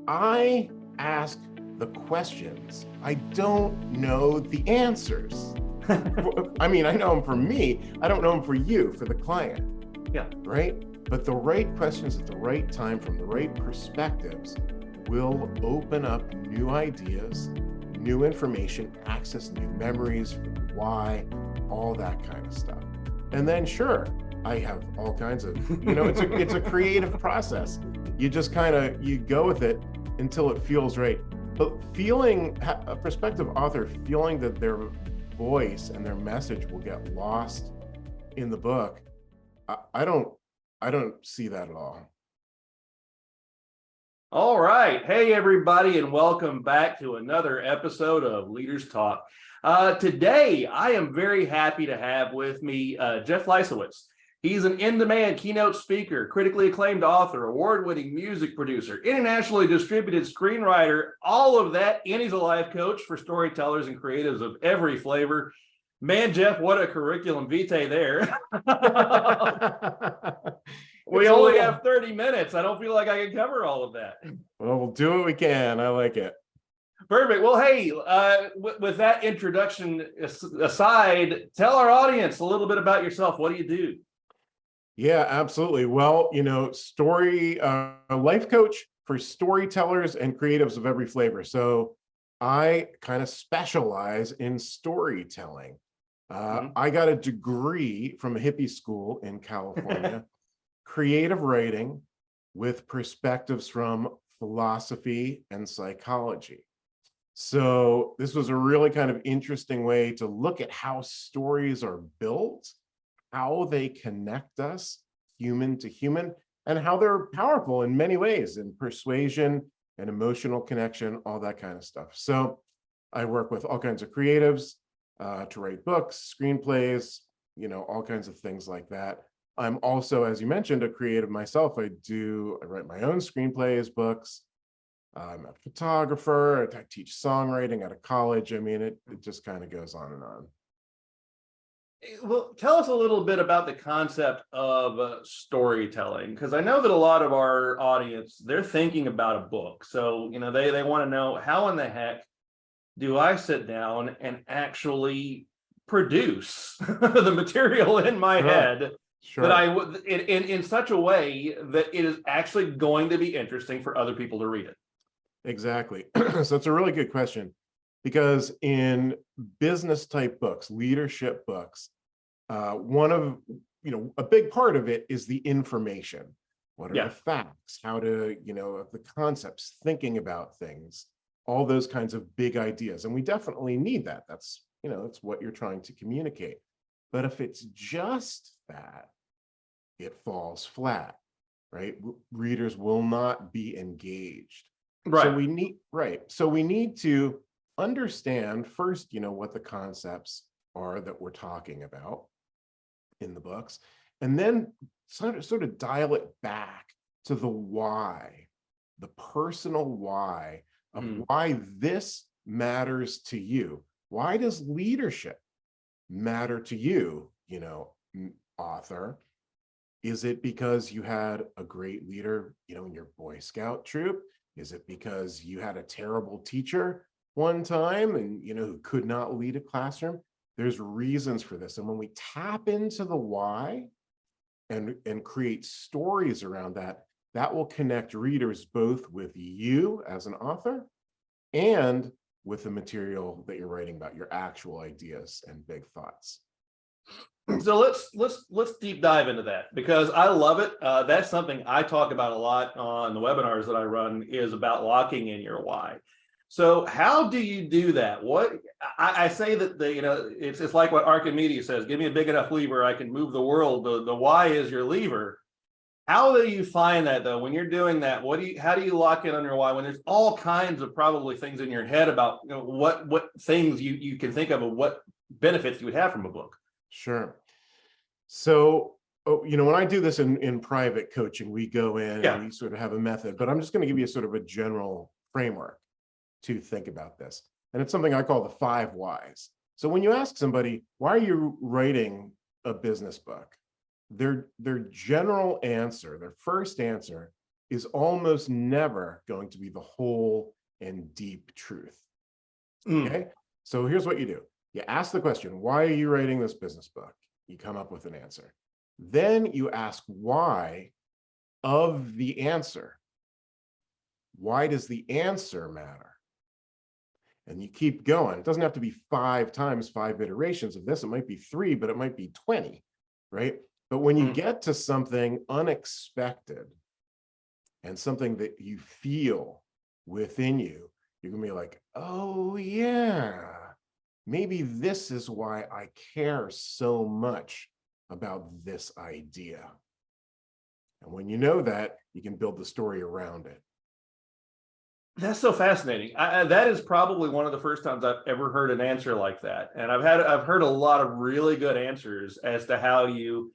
I ask the questions. I don't know the answers. I mean, I know them for me. I don't know them for you, for the client. Yeah. Right? But the right questions at the right time from the right perspectives will open up new ideas, new information, access new memories, why, all that kind of stuff. And then sure, I have all kinds of, it's a creative process. You just you go with it until it feels right. But feeling, a prospective author feeling that their voice and their message will get lost in the book, I don't see that at all. All right. Hey, everybody, and welcome back to another episode of Leaders Talk. Today, I am very happy to have with me Jeff Leisawitz. He's an in-demand keynote speaker, critically acclaimed author, award-winning music producer, internationally distributed screenwriter, all of that, and he's a life coach for storytellers and creatives of every flavor. Man, Jeff, what a curriculum vitae there. We only have 30 minutes. I don't feel like I can cover all of that. Well, we'll do what we can. I like it. Perfect. Well, hey, with that introduction aside, tell our audience a little bit about yourself. What do you do? Yeah, absolutely. Well, a life coach for storytellers and creatives of every flavor. So I kind of specialize in storytelling. I got a degree from a hippie school in California, creative writing with perspectives from philosophy and psychology. So this was a really kind of interesting way to look at how stories are built, how they connect us human to human, and how they're powerful in many ways, in persuasion and emotional connection, all that kind of stuff. So I work with all kinds of creatives to write books, screenplays, all kinds of things like that. I'm also, as you mentioned, a creative myself. I write my own screenplays, books. I'm a photographer. I teach songwriting at a college. I mean, it just kind of goes on and on. Well, tell us a little bit about the concept of storytelling, because I know that a lot of our audience, they're thinking about a book. So, they want to know, how in the heck do I sit down and actually produce the material in my head that I would in such a way that it is actually going to be interesting for other people to read it? Exactly. So it's a really good question, because in business type books, leadership books, a big part of it is the information. What are the facts? How to, the concepts, thinking about things, all those kinds of big ideas. And we definitely need that. That's what you're trying to communicate. But if it's just that, it falls flat, right? Readers will not be engaged. Right. So we need to understand first, what the concepts are that we're talking about in the books, and then sort of dial it back to the why, the personal why of why this matters to you. Why does leadership matter to you, author? Is it because you had a great leader, in your Boy Scout troop? Is it because you had a terrible teacher one time and, who could not lead a classroom? There's reasons for this. And when we tap into the why and create stories around that, that will connect readers both with you as an author and with the material that you're writing about, your actual ideas and big thoughts. So let's deep dive into that, because I love it. That's something I talk about a lot on the webinars that I run, is about locking in your why. So how do you do that? What I say that it's like what Archimedes says: give me a big enough lever, I can move the world. The why is your lever. How do you find that, though, when you're doing that? How do you lock in on your why when there's all kinds of probably things in your head about what things you can think of what benefits you would have from a book? Sure. So, when I do this in private coaching, we go in and we sort of have a method, but I'm just going to give you sort of a general framework to think about this. And it's something I call the 5 whys. So when you ask somebody, why are you writing a business book? Their general answer, their first answer is almost never going to be the whole and deep truth. Okay. So here's what you do. You ask the question, why are you writing this business book? You come up with an answer. Then you ask why of the answer. Why does the answer matter? And you keep going. It doesn't have to be 5 times 5 iterations of this. It might be 3, but it might be 20, right? But when you get to something unexpected and something that you feel within you, you're gonna be like, oh yeah, maybe this is why I care so much about this idea. And when you know that, you can build the story around it. That's so fascinating. That is probably one of the first times I've ever heard an answer like that. And I've heard a lot of really good answers as to how you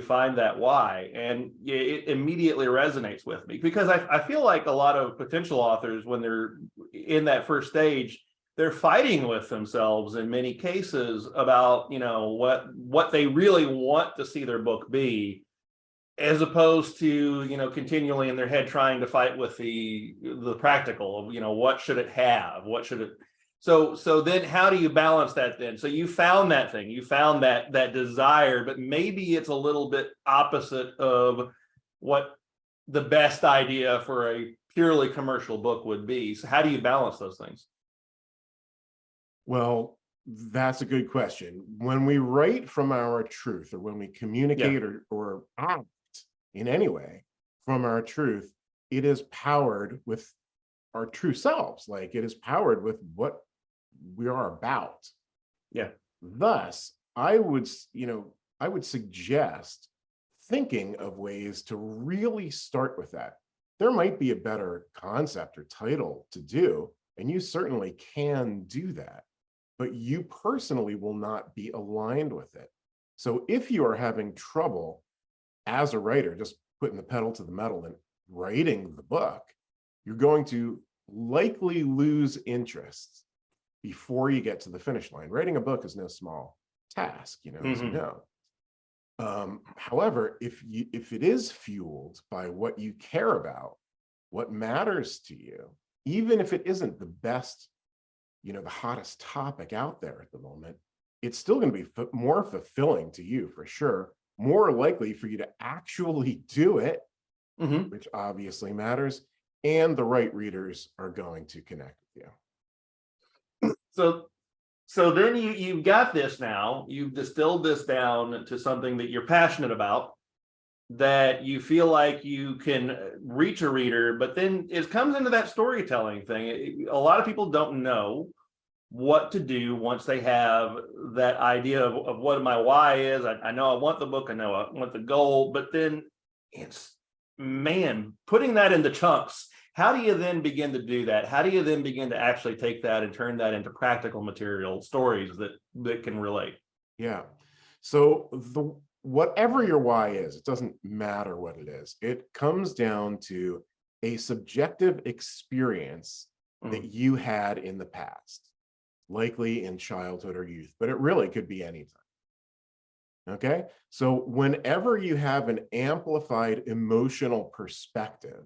find that why. And it immediately resonates with me, because I feel like a lot of potential authors, when they're in that first stage, they're fighting with themselves in many cases about, what they really want to see their book be, as opposed to, continually in their head trying to fight with the practical of, what should it have? What should it? So then how do you balance that then? So you found that thing, you found that desire, but maybe it's a little bit opposite of what the best idea for a purely commercial book would be. So how do you balance those things? Well, that's a good question. When we write from our truth, or when we communicate or act in any way from our truth, it is powered with our true selves. Like, it is powered with what we are about. Yeah. Thus, I would suggest thinking of ways to really start with that. There might be a better concept or title to do, and you certainly can do that, but you personally will not be aligned with it. So if you are having trouble as a writer, just putting the pedal to the metal and writing the book, you're going to likely lose interest before you get to the finish line. Writing a book is no small task, as you know. However, if it is fueled by what you care about, what matters to you, even if it isn't the best, the hottest topic out there at the moment, it's still going to be more fulfilling to you, for sure. More likely for you to actually do it, which obviously matters, and the right readers are going to connect with you. So then you've got this now, you've distilled this down to something that you're passionate about, that you feel like you can reach a reader, but then it comes into that storytelling thing. A lot of people don't know what to do once they have that idea of what my why is. I know I want the book, I know I want the goal, but then it's, putting that into chunks. How do you then begin to do that? How do you then begin to actually take that and turn that into practical material, stories that can relate? Yeah. So whatever your why is, it doesn't matter what it is. It comes down to a subjective experience that you had in the past, likely in childhood or youth, but it really could be anytime. Okay. So whenever you have an amplified emotional perspective,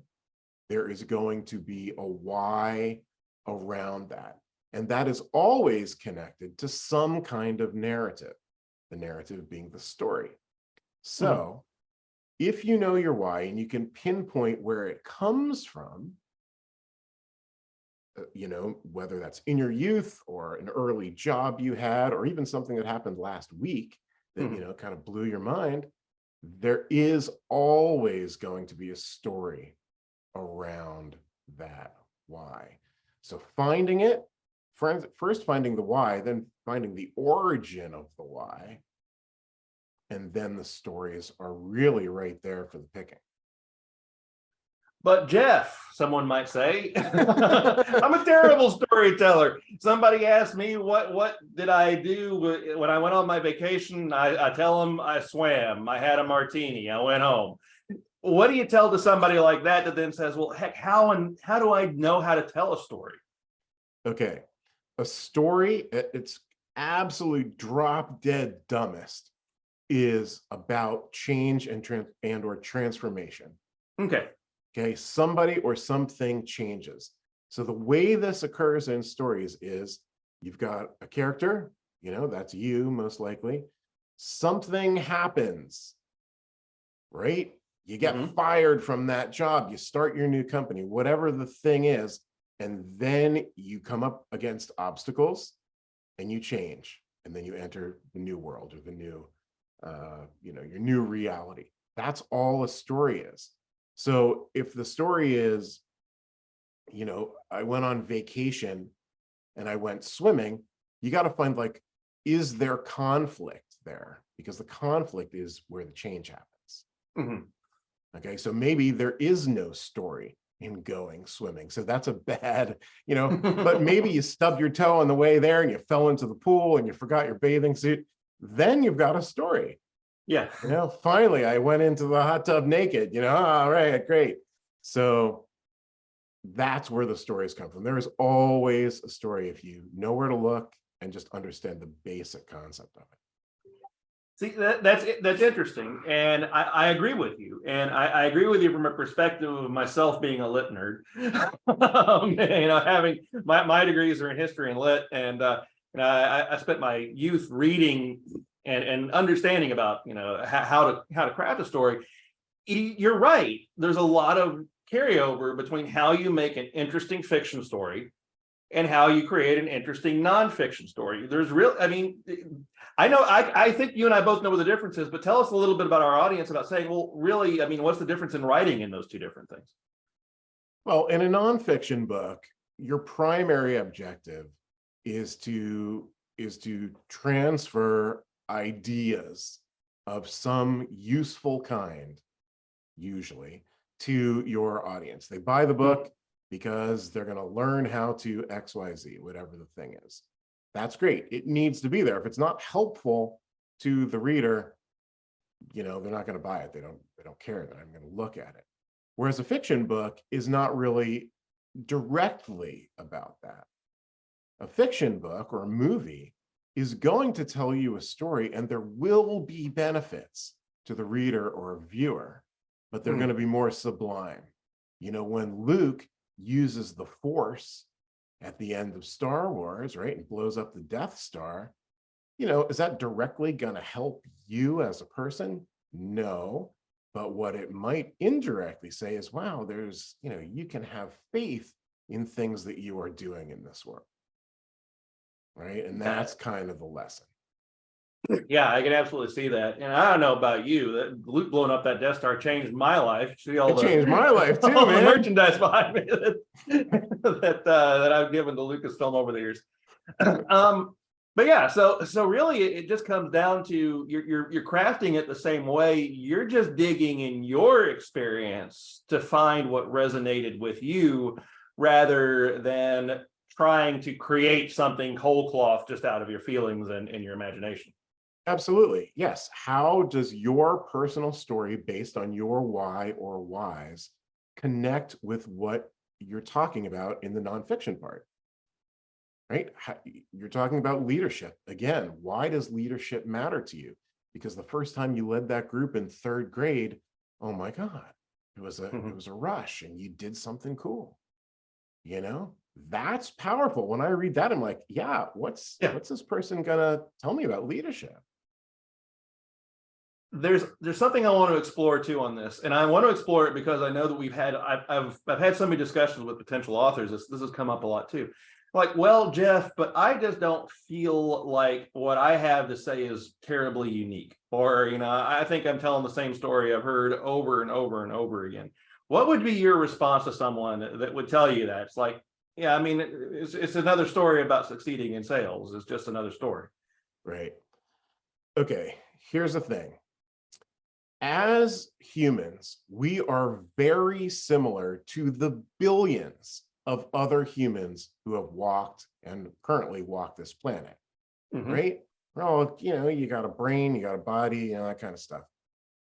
there is going to be a why around that. And that is always connected to some kind of narrative, the narrative being the story. So if you know your why and you can pinpoint where it comes from, whether that's in your youth or an early job you had, or even something that happened last week that, kind of blew your mind, there is always going to be a story around that why. So finding it, first finding the why, then finding the origin of the why, and then the stories are really right there for the picking. But Jeff, someone might say, I'm a terrible storyteller. Somebody asked me what did I do when I went on my vacation. I tell them I swam, I had a martini, I went home. What do you tell to somebody like that then says, well, heck, how do I know how to tell a story? Okay, a story, it's absolutely drop dead dumbest, is about change and or transformation. Okay. Okay, somebody or something changes. So the way this occurs in stories is you've got a character, that's you most likely. Something happens, right? You get Mhm. fired from that job, you start your new company, whatever the thing is, and then you come up against obstacles and you change, and then you enter the new world or the new, your new reality. That's all a story is. So if the story is, I went on vacation and I went swimming, you got to find, like, is there conflict there? Because the conflict is where the change happens. Mhm. Okay, so maybe there is no story in going swimming. So that's a bad, but maybe you stubbed your toe on the way there and you fell into the pool and you forgot your bathing suit. Then you've got a story. Yeah. Finally, I went into the hot tub naked, all right, great. So that's where the stories come from. There is always a story if you know where to look and just understand the basic concept of it. See, that's interesting, and I agree with you, and I agree with you from a perspective of myself being a lit nerd. Having my degrees are in history and lit, and I spent my youth reading and understanding about how to craft a story. You're right. There's a lot of carryover between how you make an interesting fiction story and how you create an interesting nonfiction story. I know, I think you and I both know what the difference is, but tell us a little bit about our audience about saying, well, really, what's the difference in writing in those two different things? Well, in a nonfiction book, your primary objective is to transfer ideas of some useful kind, usually, to your audience. They buy the book because they're going to learn how to XYZ, whatever the thing is. That's great. It needs to be there. If it's not helpful to the reader, they're not going to buy it. They don't care that I'm going to look at it. Whereas a fiction book is not really directly about that. A fiction book or a movie is going to tell you a story, and there will be benefits to the reader or viewer, but they're going to be more sublime. When Luke uses the Force at the end of Star Wars, right, and blows up the Death Star, is that directly going to help you as a person? No. But what it might indirectly say is, wow, you can have faith in things that you are doing in this world. Right. And that's kind of the lesson. Yeah, I can absolutely see that. And I don't know about you, that Luke blowing up that Death Star changed my life. See all It changed my life too, all man. the merchandise behind me that I've given to Lucasfilm over the years. But yeah, so really it just comes down to you're crafting it the same way. You're just digging in your experience to find what resonated with you rather than trying to create something whole cloth just out of your feelings and your imagination. Absolutely. Yes. How does your personal story based on your why or whys connect with what you're talking about in the nonfiction part? Right? You're talking about leadership. Again, why does leadership matter to you? Because the first time you led that group in third grade, oh my God, it was a rush and you did something cool. That's powerful. When I read that, I'm like, yeah, what's this person gonna tell me about leadership? There's something I want to explore too on this, and I want to explore it because I know that I've had so many discussions with potential authors. This has come up a lot too. Like, well, Jeff, but I just don't feel like what I have to say is terribly unique, or I think I'm telling the same story I've heard over and over and over again. What would be your response to someone that would tell you that? It's like, yeah, it's another story about succeeding in sales. It's just another story. Right. Okay. Here's the thing. As humans, we are very similar to the billions of other humans who have walked and currently walk this planet, right? Well, you got a brain, you got a body, that kind of stuff,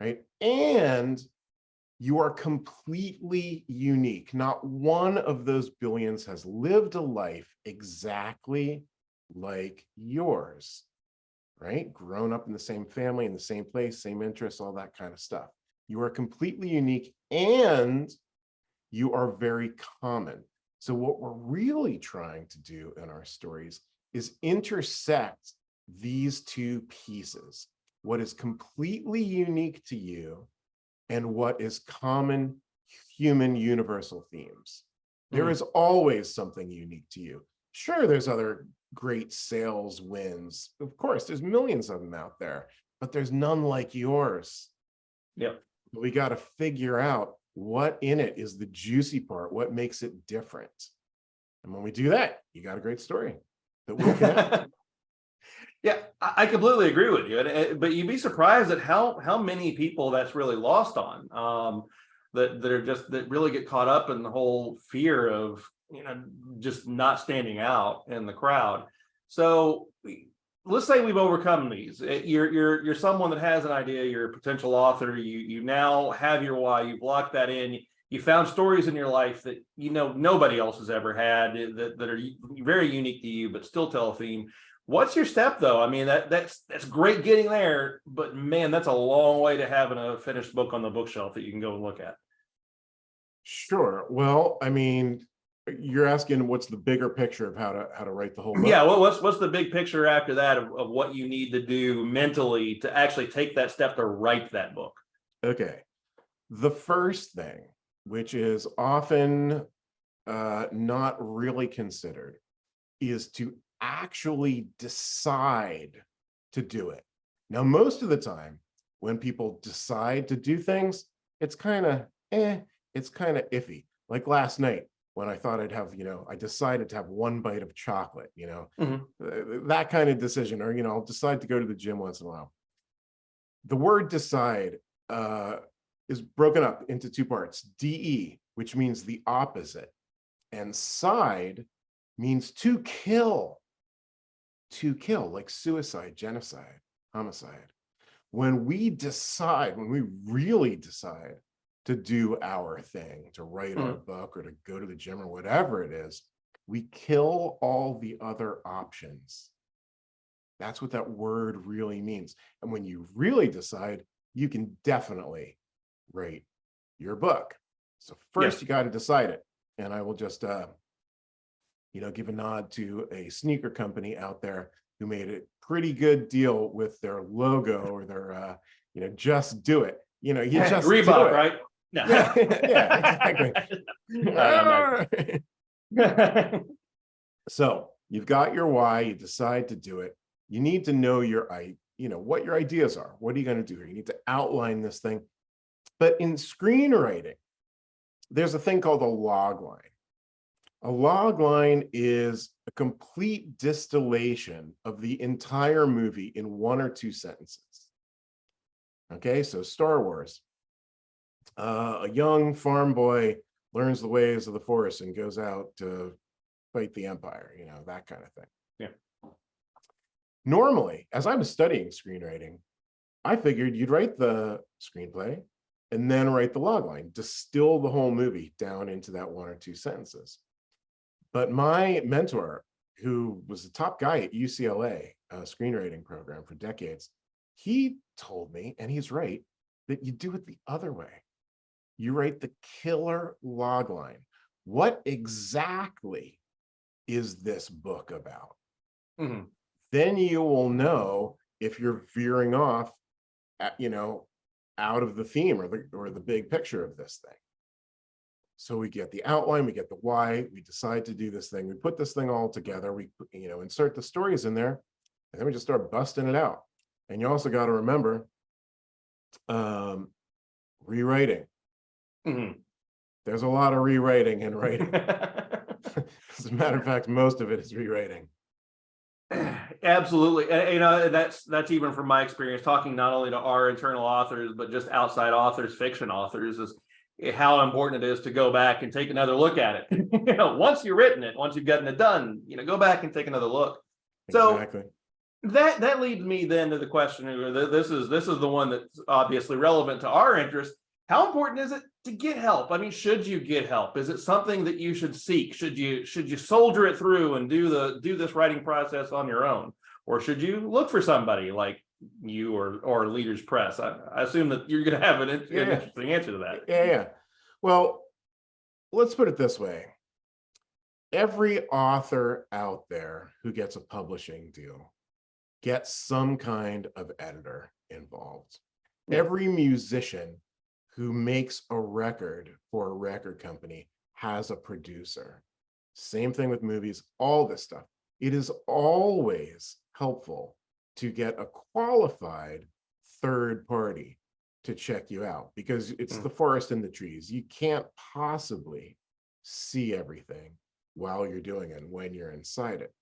right? And you are completely unique. Not one of those billions has lived a life exactly like yours. Right? Grown up in the same family, in the same place, same interests, all that kind of stuff. You are completely unique, and you are very common. So what we're really trying to do in our stories is intersect these two pieces, what is completely unique to you and what is common human universal themes. There is always something unique to you. Sure, there's other great sales wins. Of course, there's millions of them out there, but there's none like yours. Yep. We got to figure out what in it is the juicy part, what makes it different. And when we do that, you got a great story that will connect. Yeah, I completely agree with you. But you'd be surprised at how many people that's really lost on. That really get caught up in the whole fear of, just not standing out in the crowd. So let's say we've overcome these. You're someone that has an idea. You're a potential author. You now have your why. You've locked that in. You found stories in your life that nobody else has ever had that are very unique to you, but still tell a theme. What's your step, though? I mean, that's great getting there, but man, that's a long way to having a finished book on the bookshelf that you can go and look at. Sure. Well, I mean, you're asking what's the bigger picture of how to write the whole book? Yeah. Well, what's the big picture after that of what you need to do mentally to actually take that step to write that book? Okay. The first thing, which is often not really considered, is to actually decide to do it. Now, most of the time when people decide to do things, it's kind of it's kind of iffy. Like last night when I thought I'd have, I decided to have one bite of chocolate, that kind of decision, or, I'll decide to go to the gym once in a while. The word decide is broken up into two parts, DE, which means the opposite, and side means to kill, like suicide, genocide, homicide. When we really decide to do our thing, to write our book or to go to the gym or whatever it is, we kill all the other options. That's what that word really means. And when you really decide, you can definitely write your book. So first, you got to decide it. And I will just give a nod to a sneaker company out there who made a pretty good deal with their logo or their, just do it. You just Reebok, right? No. Yeah, exactly. So you've got your why, you decide to do it. You need to know what your ideas are. What are you going to do here? You need to outline this thing. But in screenwriting, there's a thing called a log line. A log line is a complete distillation of the entire movie in one or two sentences. Okay, so Star Wars. A young farm boy learns the ways of the Force and goes out to fight the Empire, that kind of thing. Yeah. Normally, as I was studying screenwriting, I figured you'd write the screenplay and then write the logline, distill the whole movie down into that one or two sentences. But my mentor, who was the top guy at UCLA screenwriting program for decades, he told me, and he's right, that you do it the other way. You write the killer logline. What exactly is this book about? Mm-hmm. Then you will know if you're veering off, out of the theme or the big picture of this thing. So we get the outline, we get the why, we decide to do this thing, we put this thing all together, we insert the stories in there, and then we just start busting it out. And you also got to remember rewriting. Mm-hmm. There's a lot of rewriting and writing. As a matter of fact, most of it is rewriting. Absolutely. And, that's even from my experience talking not only to our internal authors, but just outside authors, fiction authors, is how important it is to go back and take another look at it. Once you've written it, once you've gotten it done, go back and take another look. Exactly. So that leads me then to the question. This is the one that's obviously relevant to our interest. How important is it to get help? I mean, should you get help? Is it something that you should seek? Should you soldier it through and do this writing process on your own, or should you look for somebody like you or Leaders Press? I assume that you're going to have an interesting answer to that. Yeah. Well, let's put it this way. Every author out there who gets a publishing deal gets some kind of editor involved. Yeah. Every musician who makes a record for a record company has a producer. Same thing with movies, all this stuff. It is always helpful to get a qualified third party to check you out, because it's the forest and the trees. You can't possibly see everything while you're doing it and when you're inside it.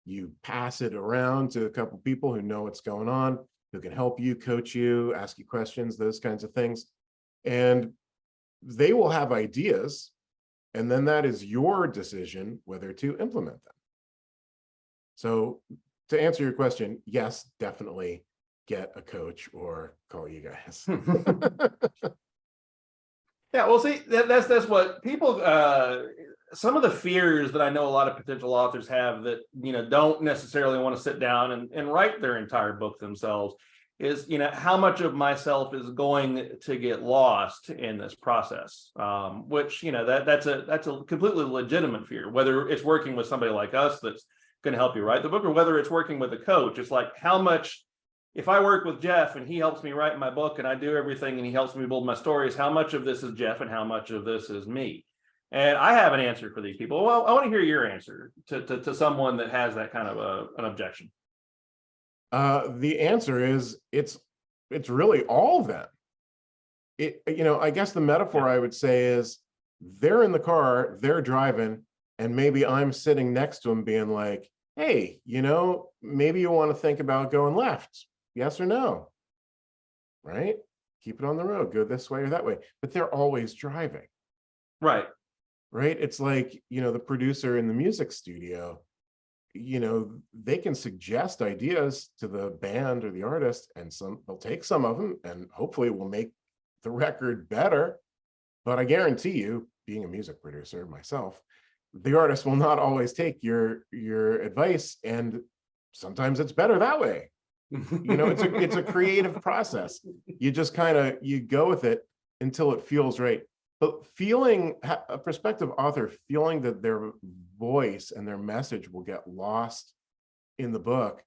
You pass it around to a couple people who know what's going on, who can help you, coach you, ask you questions, those kinds of things. And they will have ideas, and then that is your decision whether to implement them. So to answer your question, yes, definitely get a coach or call you guys. Yeah, well, see, that's what people, some of the fears that I know a lot of potential authors have that, don't necessarily want to sit down and write their entire book themselves is, how much of myself is going to get lost in this process, which, that's a completely legitimate fear, whether it's working with somebody like us that's going to help you write the book, or whether it's working with a coach. It's like, how much, if I work with Jeff and he helps me write my book and I do everything and he helps me build my stories, how much of this is Jeff and how much of this is me? And I have an answer for these people. Well, I want to hear your answer to someone that has that kind of an objection. The answer is it's really all of them. I guess the metaphor I would say is they're in the car, they're driving, and maybe I'm sitting next to them being like, hey, maybe you want to think about going left. Yes or no? Right? Keep it on the road, go this way or that way. But they're always driving. Right. Right? It's like, the producer in the music studio, they can suggest ideas to the band or the artist, and they'll take some of them and hopefully will make the record better. But I guarantee you, being a music producer myself, the artist will not always take your advice, and sometimes it's better that way. It's a creative process. You just you go with it until it feels right. But a prospective author feeling that their voice and their message will get lost in the book,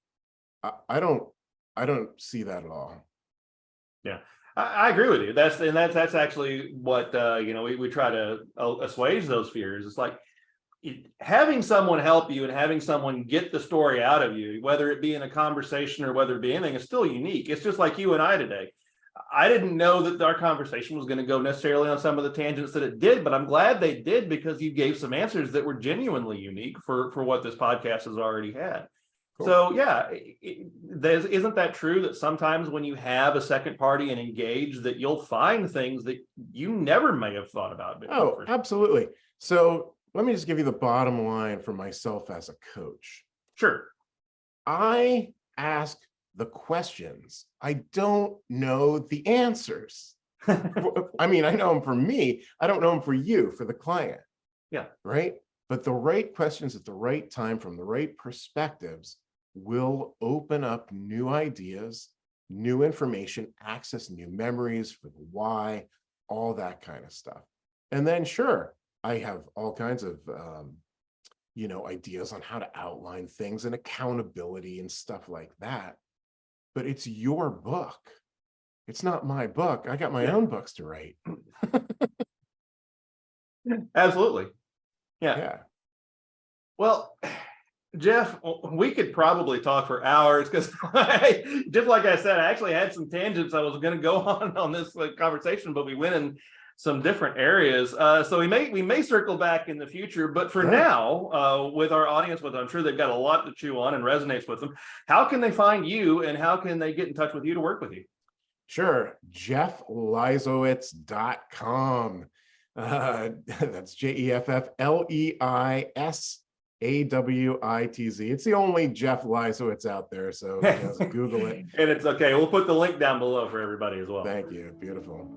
I don't see that at all. Yeah, I agree with you. That's actually what we try to assuage those fears. It's like having someone help you and having someone get the story out of you, whether it be in a conversation or whether it be anything, is still unique. It's just like you and I today. I didn't know that our conversation was going to go necessarily on some of the tangents that it did, but I'm glad they did, because you gave some answers that were genuinely unique for what this podcast has already had. Cool. So yeah, isn't that true that sometimes when you have a second party and engage, that you'll find things that you never may have thought about before? Oh, absolutely. So let me just give you the bottom line for myself as a coach. Sure. I ask the questions. I don't know the answers. I mean, I know them for me. I don't know them for you, for the client. Yeah. Right? But the right questions at the right time from the right perspectives will open up new ideas, new information, access new memories for the why, all that kind of stuff. And then sure, I have all kinds of ideas on how to outline things and accountability and stuff like that. But it's your book. It's not my book. I got my own books to write. Absolutely. Yeah. Well, Jeff, we could probably talk for hours, because just like I said, I actually had some tangents I was going to go on this conversation, but we went in some different areas. So we may circle back in the future, but for now, with our audience, I'm sure they've got a lot to chew on and resonates with them. How can they find you, and how can they get in touch with you to work with you? Sure. JeffLeisawitz.com. That's JeffLeisawitz. It's the only Jeff Leisawitz out there, so just Google it. And it's okay. We'll put the link down below for everybody as well. Thank you. Beautiful.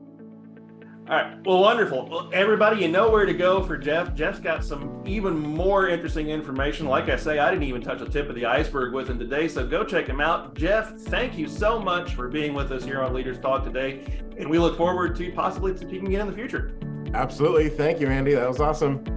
All right. Well, wonderful. Well, everybody, you know where to go for Jeff. Jeff's got some even more interesting information. Like I say, I didn't even touch the tip of the iceberg with him today, so go check him out. Jeff, thank you so much for being with us here on Leaders Talk today, and we look forward to possibly speaking again in the future. Absolutely. Thank you, Andy. That was awesome.